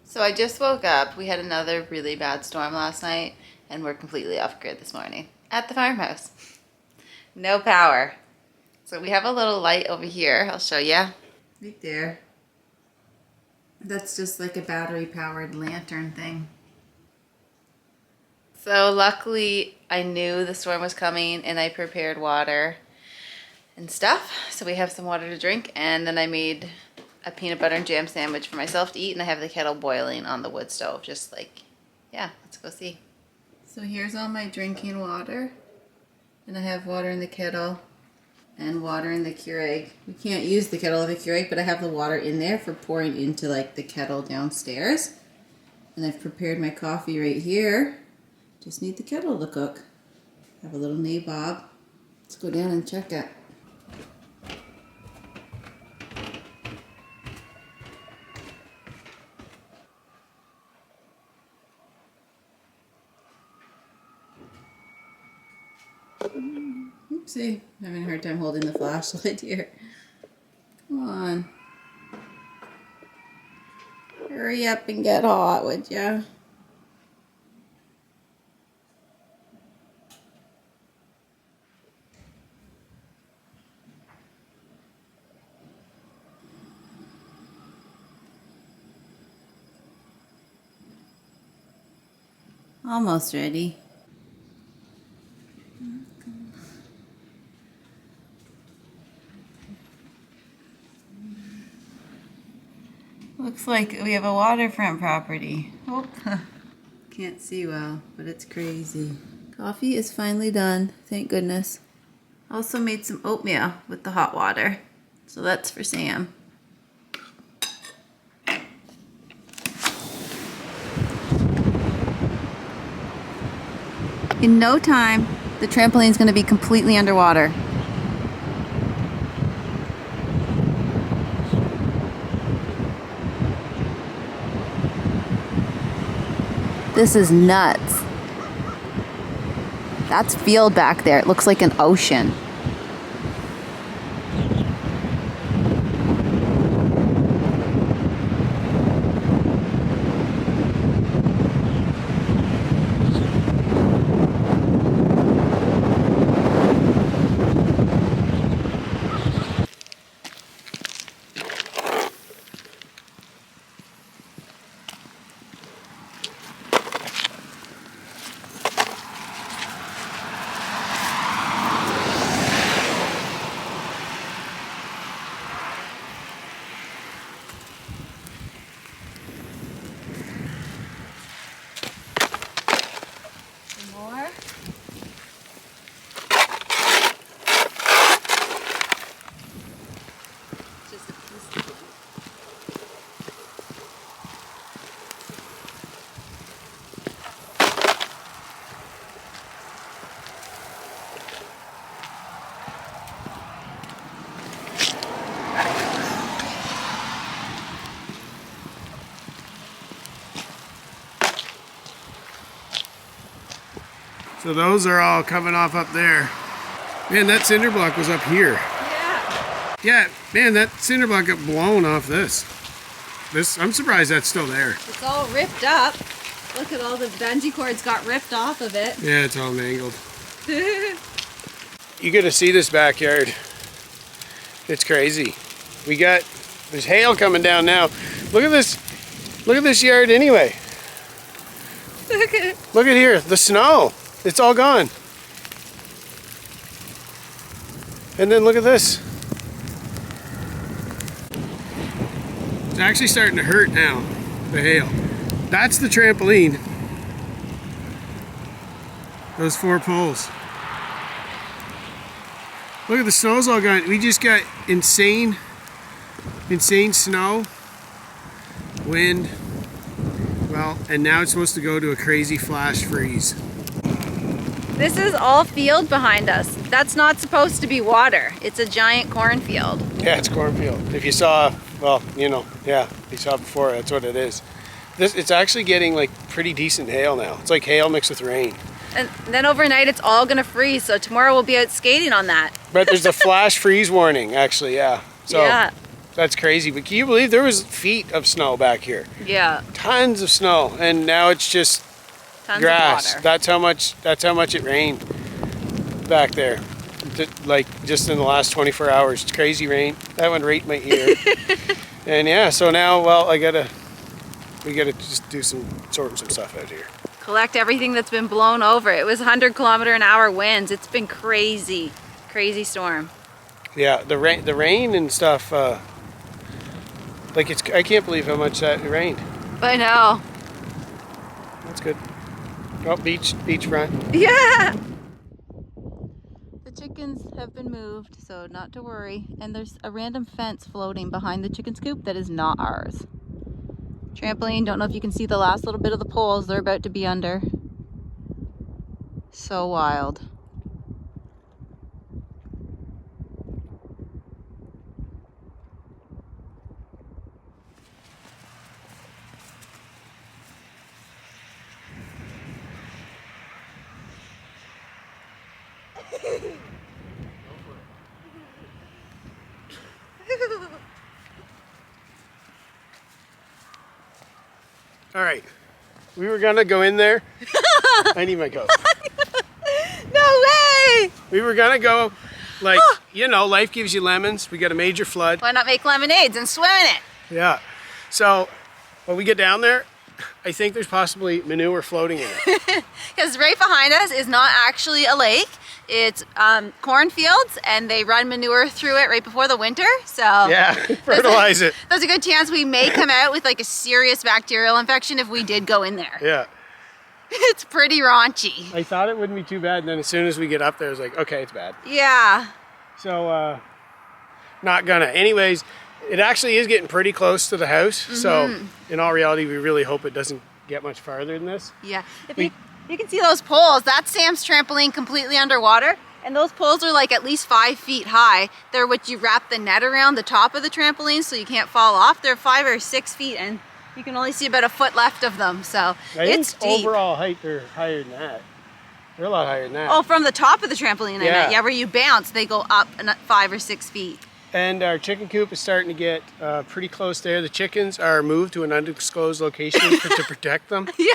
So I just woke up. We had another really bad storm last night and we're completely off grid this morning at the farmhouse. No power. So we have a little light over here. I'll show you. Right there. That's just like a battery powered lantern thing. So luckily I knew the storm was coming and I prepared water and stuff. So we have some water to drink, and then I made a peanut butter and jam sandwich for myself to eat, and I have the kettle boiling on the wood stove, just like, yeah, let's go see. So here's all my drinking water, and I have water in the kettle and water in the Keurig. We can't use the kettle or the Keurig, but I have the water in there for pouring into like the kettle downstairs. And I've prepared my coffee right here. Just need the kettle to cook. Have a little nabob. Let's go down and check it. Oopsie, I'm having a hard time holding the flashlight here. Come on. Hurry up and get hot, would ya? Almost ready. Looks like we have a waterfront property. Oh, can't see well, but it's crazy. Coffee is finally done, thank goodness. Also made some oatmeal with the hot water, so that's for Sam. In no time, the trampoline's going to be completely underwater. This is nuts. That's field back there. It looks like an ocean. So those are all coming off up there. Man, that cinder block was up here. Yeah. Yeah, man, that cinder block got blown off this. I'm surprised that's still there. It's all ripped up. Look at all the bungee cords got ripped off of it. Yeah, it's all mangled. You get to see this backyard. It's crazy. There's hail coming down now. Look at this yard anyway. Look at here, the snow. It's all gone. And then look at this. It's actually starting to hurt now, the hail. That's the trampoline. Those 4 poles. Look at the snow's all gone. We just got insane snow, wind. Well, and now it's supposed to go to a crazy flash freeze. This is all field behind us. That's not supposed to be water. It's a giant cornfield. Yeah, it's cornfield. If you saw, well, you know, yeah, you saw it before, that's what it is. It's actually getting like pretty decent hail now. It's like hail mixed with rain. And then overnight it's all gonna freeze, so tomorrow we'll be out skating on that. But there's a flash freeze warning, actually, yeah. So yeah. that's crazy. But can you believe there was feet of snow back here? Yeah. Tons of snow, and now it's just Tons grass. of water. That's how much it rained back there. Like just in the last 24 hours. It's crazy rain. That went right in my ear. And yeah, so now, well, we gotta just sort some stuff out here. Collect everything that's been blown over. It was 100-kilometer-an-hour winds. It's been crazy, crazy storm. Yeah, the rain and stuff. Like I can't believe how much that rained. I know. That's good. Oh, beachfront. Yeah. The chickens have been moved, so not to worry. And there's a random fence floating behind the chicken coop that is not ours. Trampoline, don't know if you can see the last little bit of the poles they're about to be under. So wild. All right, we were gonna go in there. I need my coat. No way! We were gonna go, like, you know, life gives you lemons. We got a major flood. Why not make lemonades and swim in it? Yeah. So when we get down there, I think there's possibly manure floating in it. Because right behind us is not actually a lake. It's cornfields, and they run manure through it right before the winter. So Yeah, fertilize it. there's a good chance we may come out with like a serious bacterial infection if we did go in there. Yeah. It's pretty raunchy. I thought it wouldn't be too bad, and then as soon as we get up there, it's like, okay, it's bad. Yeah. So, not gonna. Anyways, it actually is getting pretty close to the house. So, in all reality, we really hope it doesn't get much farther than this. Yeah. You can see those poles. That's Sam's trampoline completely underwater. And those poles are like at least 5 feet high. They're what you wrap the net around the top of the trampoline so you can't fall off. They're 5 or 6 feet, and you can only see about a foot left of them. So it's deep. Overall height, they're higher than that. They're a lot higher than that. Oh, from the top of the trampoline, I meant. Yeah. Yeah, where you bounce, they go up 5 or 6 feet. And our chicken coop is starting to get pretty close there. The chickens are moved to an undisclosed location to protect them. Yeah,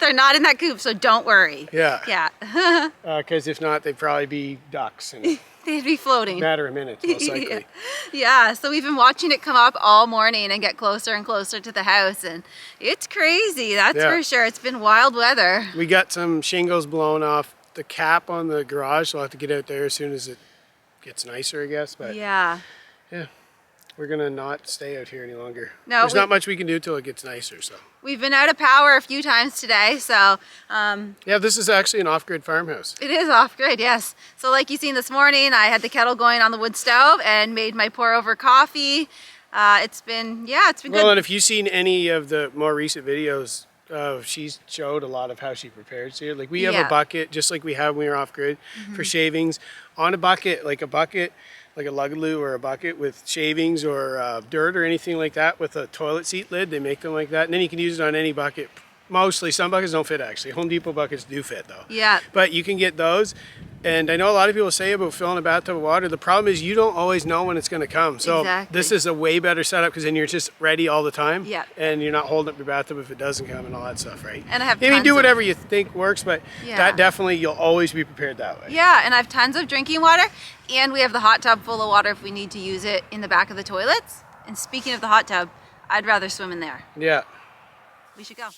they're not in that coop, so don't worry. Yeah. Yeah. Because if not, they'd probably be ducks in a They'd be floating. matter of minutes, most likely. Yeah, so we've been watching it come up all morning and get closer and closer to the house, and it's crazy, that's Yeah. for sure. It's been wild weather. We got some shingles blown off the cap on the garage, so I'll have to get out there as soon as it gets nicer, I guess. But Yeah. we're gonna not stay out here any longer. No, There's not much we can do till it gets nicer. So We've been out of power a few times today, so yeah, this is actually an off-grid farmhouse. it is off-grid, yes. So like you seen this morning, I had the kettle going on the wood stove and made my pour-over coffee. It's been Well, good. and if you've seen any of the more recent videos, she's showed a lot of how she prepares here. Like we have Yeah. a bucket, just like we have when we were off-grid, for shavings. On a bucket, like a lugaloo or a bucket with shavings or dirt or anything like that with a toilet seat lid. They make them like that. And then you can use it on any bucket. Mostly, some buckets don't fit actually. Home Depot buckets do fit though. Yeah. But you can get those. And I know a lot of people say about filling a bathtub of water. The problem is you don't always know when it's going to come. So Exactly. this is a way better setup because then you're just ready all the time. Yeah. And you're not holding up your bathtub if it doesn't come and all that stuff, right? And I have You tons do of- whatever you think works, but Yeah. that definitely, you'll always be prepared that way. Yeah, and I have tons of drinking water, and we have the hot tub full of water if we need to use it in the back of the toilets. And speaking of the hot tub, I'd rather swim in there. Yeah. We should go.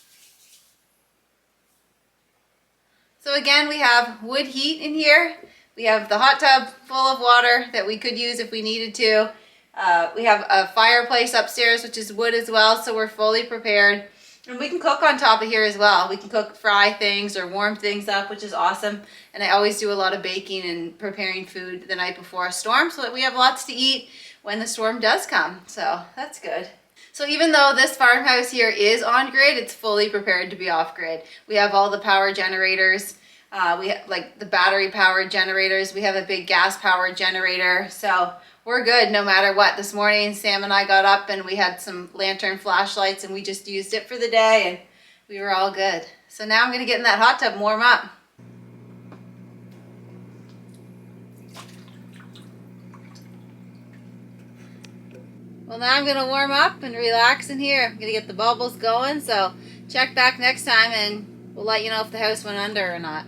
So again, we have wood heat in here. We have the hot tub full of water that we could use if we needed to. We have a fireplace upstairs, which is wood as well, so we're fully prepared. And we can cook on top of here as well. We can cook, fry things or warm things up, which is awesome. And I always do a lot of baking and preparing food the night before a storm so that we have lots to eat when the storm does come. So that's good. So even though this farmhouse here is on grid, it's fully prepared to be off grid. We have all the power generators. We have like the battery powered generators. We have a big gas powered generator. So we're good no matter what. This morning, Sam and I got up and we had some lantern flashlights and we just used it for the day and we were all good. So now I'm gonna get in that hot tub and warm up. Well, Well, now I'm going to warm up and relax in here. I'm going to get the bubbles going, so check back next time and we'll let you know if the house went under or not.